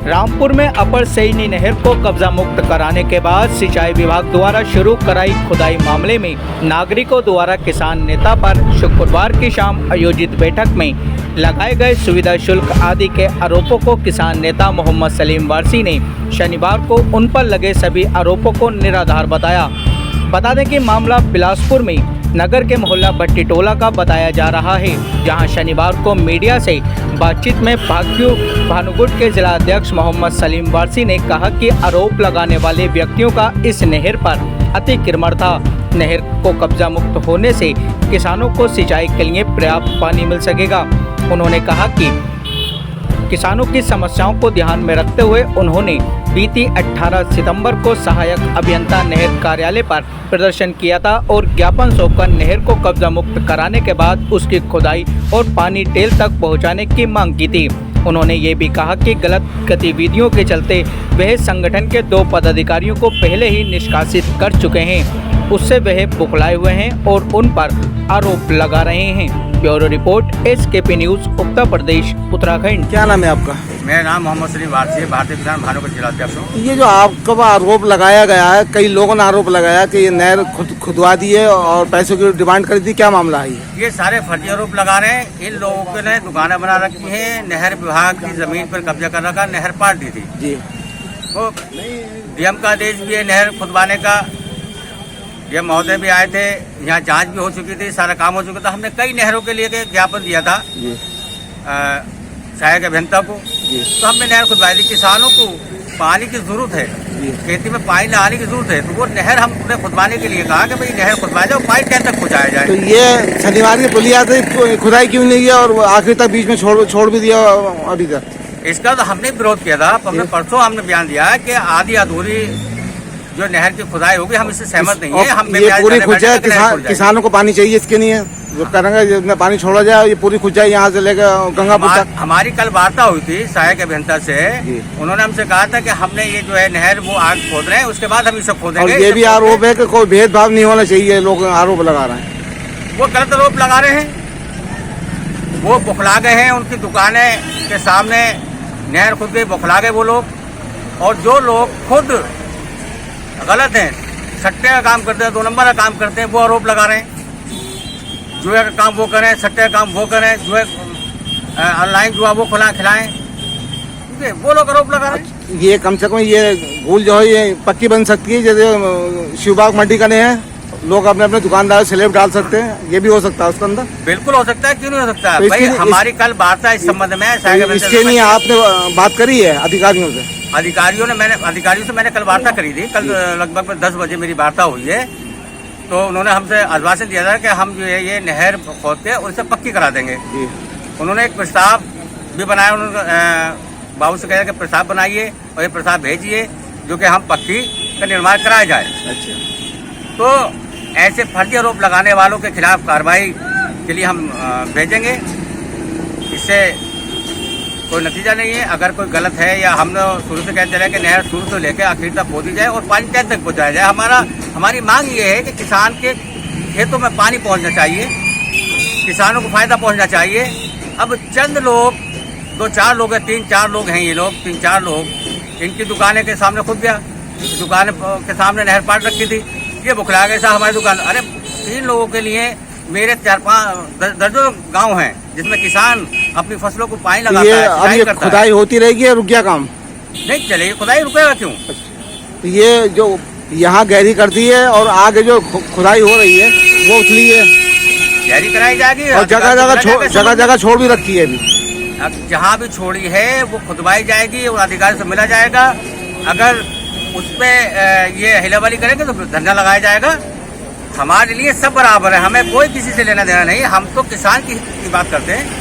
रामपुर में अपर सैनी नहर को कब्जा मुक्त कराने के बाद सिंचाई विभाग द्वारा शुरू कराई खुदाई मामले में नागरिकों द्वारा किसान नेता पर शुक्रवार की शाम आयोजित बैठक में लगाए गए सुविधा शुल्क आदि के आरोपों को किसान नेता मोहम्मद सलीम वारसी ने शनिवार को उन पर लगे सभी आरोपों को निराधार बताया। बता दें कि मामला बिलासपुर में नगर के मोहल्ला भट्टी टोला का बताया जा रहा है, जहां शनिवार को मीडिया से बातचीत में भाग्यू भानुगुट के जिला अध्यक्ष मोहम्मद सलीम वारसी ने कहा कि आरोप लगाने वाले व्यक्तियों का इस नहर पर अतिक्रमण था। नहर को कब्जा मुक्त होने से किसानों को सिंचाई के लिए पर्याप्त पानी मिल सकेगा। उन्होंने कहा कि किसानों की समस्याओं को ध्यान में रखते हुए उन्होंने बीती 18 सितंबर को सहायक अभियंता नहर कार्यालय पर प्रदर्शन किया था और ज्ञापन सौंपकर नहर को कब्जा मुक्त कराने के बाद उसकी खुदाई और पानी टेल तक पहुंचाने की मांग की थी। उन्होंने ये भी कहा कि गलत गतिविधियों के चलते वह संगठन के 2 पदाधिकारियों को पहले ही निष्कासित कर चुके हैं, उससे वह बुखलाए हुए हैं और उन पर आरोप लगा रहे हैं। Bureau report SKP news, Uttar Pradesh, Uttarakhand. क्या नाम है आपका? मेरा नाम मोहम्मद सलीम वारसी है, भारतीय किसान भानुगढ़ जिला अध्यक्ष हूँ। ये जो आपका आरोप लगाया गया है, कई लोगों ने आरोप लगाया कि ये नहर खुदवा दी है और पैसों की डिमांड कर दी, क्या मामला है ये सारे फर्जी आरोप लगा रहे हैं। इन लोगों ने दुकानें बना रखी हैं, नहर विभाग की जमीन पर कब्जा कर रखा, नहर पाट दी थी जी। वो DM का आदेश भी है नहर खुदवाने का। ये महोदय भी आए थे, यहाँ जांच भी हो चुकी थी, सारा काम हो चुका था। हमने कई नहरों के लिए ज्ञापन दिया था सहायक अभियंता को, तो हमने नहर खुदवाई थी। किसानों को पानी की जरूरत है, खेती में पानी लगाने की जरूरत है, तो वो नहर हमने खुदवाने के लिए कहा कि भाई नहर खुदवाया जाए और पानी टैंक तक पहुँचाया जाए। तो ये शनिवार की पुलिया से खुदाई क्यों नहीं किया और आखिर तक बीच में छोड़ भी दिया अभी तक? इसका तो हमने विरोध किया था। परसों हमने बयान दिया है कि आधी अधूरी जो नहर की खुदाई होगी, हम इससे सहमत नहीं है। हम ये पूरी खुद जाए, किसानों को पानी चाहिए, इसके नहीं है जो करेंगे पानी छोड़ा जाए, ये पूरी खुद जाए यहाँ से लेकर गंगापुर तक। हमारी कल वार्ता हुई थी सहायक अभियंता से, उन्होंने हमसे कहा था कि हमने ये जो है नहर वो आग खोद रहे हैं, उसके बाद हम इसे खोदेंगे। और ये भी आरोप है कि कोई भेदभाव नहीं होना चाहिए, लोग आरोप लगा रहे हैं। वो गलत आरोप लगा रहे हैं, वो बुखला गए हैं। उनकी दुकानें के सामने नहर खुद गई, बुखला गए वो लोग। और जो लोग खुद गलत हैं, सट्टे का काम करते हैं, 2 नंबर का काम करते हैं, वो आरोप लगा रहे हैं। जुए का काम वो करें, सट्टे का काम वो करें, जुए ऑनलाइन जुआ वो खिलाएं, वो लोग आरोप लगा रहे हैं। ये कम से कम ये भूल जो है ये पक्की बन सकती है, जैसे शिवबाग मंडी का नहीं है, लोग अपने अपने दुकानदार स्लैब डाल सकते हैं, ये भी हो सकता है उसके अंदर। बिल्कुल हो सकता है, क्यों नहीं हो सकता है? भाई हमारी कल वार्ता इस संबंध में इसके लिए आपने बात करी है अधिकारियों से? अधिकारियों से मैंने कल वार्ता करी थी। कल लगभग 10 बजे मेरी वार्ता हुई है, तो उन्होंने हमसे आश्वासन दिया था कि हम जो है ये नहर खोद के उनसे पक्की करा देंगे। उन्होंने एक प्रस्ताव भी बनाया, उन्होंने बाबू से कहा कि प्रस्ताव बनाइए और ये प्रस्ताव भेजिए जो कि हम पक्की का निर्माण कराया जाए। अच्छा। तो ऐसे फर्जी आरोप लगाने वालों के खिलाफ कार्रवाई के लिए हम भेजेंगे। इससे कोई नतीजा नहीं है। अगर कोई गलत है या हम शुरू से कहते रहे कि नहर शुरू से लेकर आखिर तक खोदी जाए और पानी टैंक तक पहुँचाया जाए। हमारी मांग ये है कि किसान के खेतों में पानी पहुँचना चाहिए, किसानों को फायदा पहुँचना चाहिए। अब चंद लोग, 2-4 लोग हैं, 3-4 लोग हैं, ये लोग 3-4 लोग, इनकी दुकानें के सामने खुद गया, दुकान के सामने नहर पाट रखी थी, ये बुखला गए साहब हमारी दुकान। अरे 3 लोगों के लिए मेरे 4-5 दर्जनों गांव हैं जिसमें किसान अपनी फसलों को पानी लगाता है, सिंचाई करता है। खुदाई होती रहेगी या रुक गया काम? नहीं चलेगी, खुदाई रुकेगा क्यों? तो ये जो यहाँ गहरी कर दी है और आगे जो खुदाई हो रही है वो उछली है, गहरी कराई जाएगी और जगह जगह छोड़ भी रखी है अभी। अब जहाँ भी छोड़ी है वो खुदवाई जाएगी और अधिकारी से मिला जाएगा। अगर उसमें ये हिलावली करेंगे तो धरना लगाया जाएगा। हमारे लिए सब बराबर है, हमें कोई किसी से लेना देना नहीं। हम तो किसान की बात करते हैं।